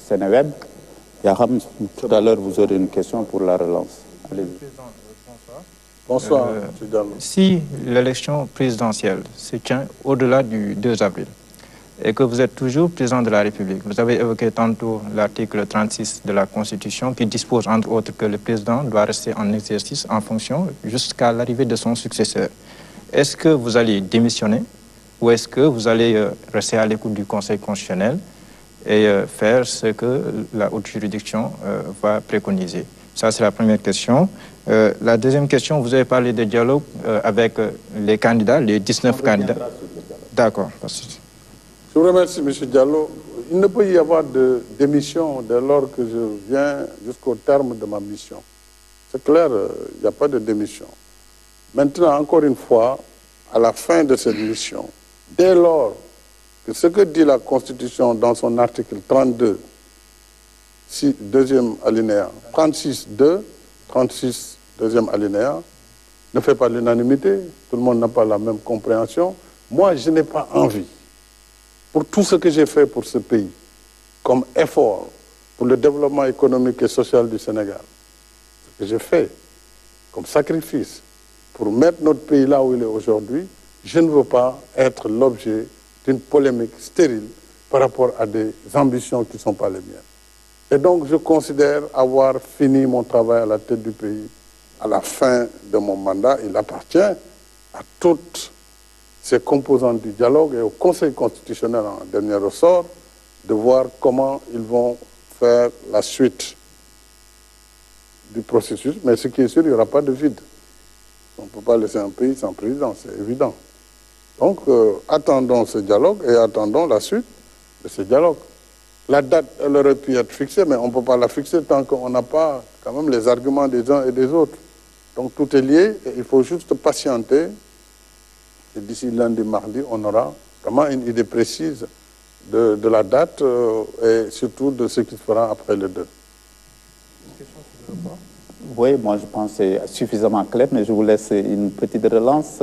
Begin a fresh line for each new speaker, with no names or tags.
Seneweb. Yaham, tout à l'heure, vous aurez une question pour la relance. Allez-y.
Bonsoir,
si l'élection présidentielle se tient au-delà du 2 avril et que vous êtes toujours président de la République, vous avez évoqué tantôt l'article 36 de la Constitution qui dispose entre autres que le président doit rester en exercice en fonction jusqu'à l'arrivée de son successeur. Est-ce que vous allez démissionner ou est-ce que vous allez rester à l'écoute du Conseil constitutionnel et faire ce que la haute juridiction va préconiser? Ça, c'est la première question. La deuxième question, vous avez parlé de dialogue avec les candidats, les 19 candidats. D'accord.
Je vous remercie, M. Diallo. Il ne peut y avoir de démission dès lors que je viens jusqu'au terme de ma mission. C'est clair, il n'y a pas de démission. Maintenant, encore une fois, à la fin de cette mission, dès lors que ce que dit la Constitution dans son article 32, deuxième alinéa, 36.2, 36, deuxième alinéa, ne fait pas l'unanimité, tout le monde n'a pas la même compréhension. Moi, je n'ai pas envie, pour tout ce que j'ai fait pour ce pays, comme effort pour le développement économique et social du Sénégal, ce que j'ai fait comme sacrifice pour mettre notre pays là où il est aujourd'hui, je ne veux pas être l'objet d'une polémique stérile par rapport à des ambitions qui ne sont pas les miennes. Et donc, je considère avoir fini mon travail à la tête du pays. À la fin de mon mandat, il appartient à toutes ces composantes du dialogue et au Conseil constitutionnel en dernier ressort de voir comment ils vont faire la suite du processus. Mais ce qui est sûr, il n'y aura pas de vide. On ne peut pas laisser un pays sans président, c'est évident. Donc, attendons ce dialogue et attendons la suite de ce dialogue. La date, elle aurait pu être fixée, mais on ne peut pas la fixer tant qu'on n'a pas quand même les arguments des uns et des autres. Donc tout est lié et il faut juste patienter. Et d'ici lundi, mardi, on aura vraiment une idée précise de la date et surtout de ce qui se fera après le 2.
Oui, moi je pense que c'est suffisamment clair, mais je vous laisse une petite relance.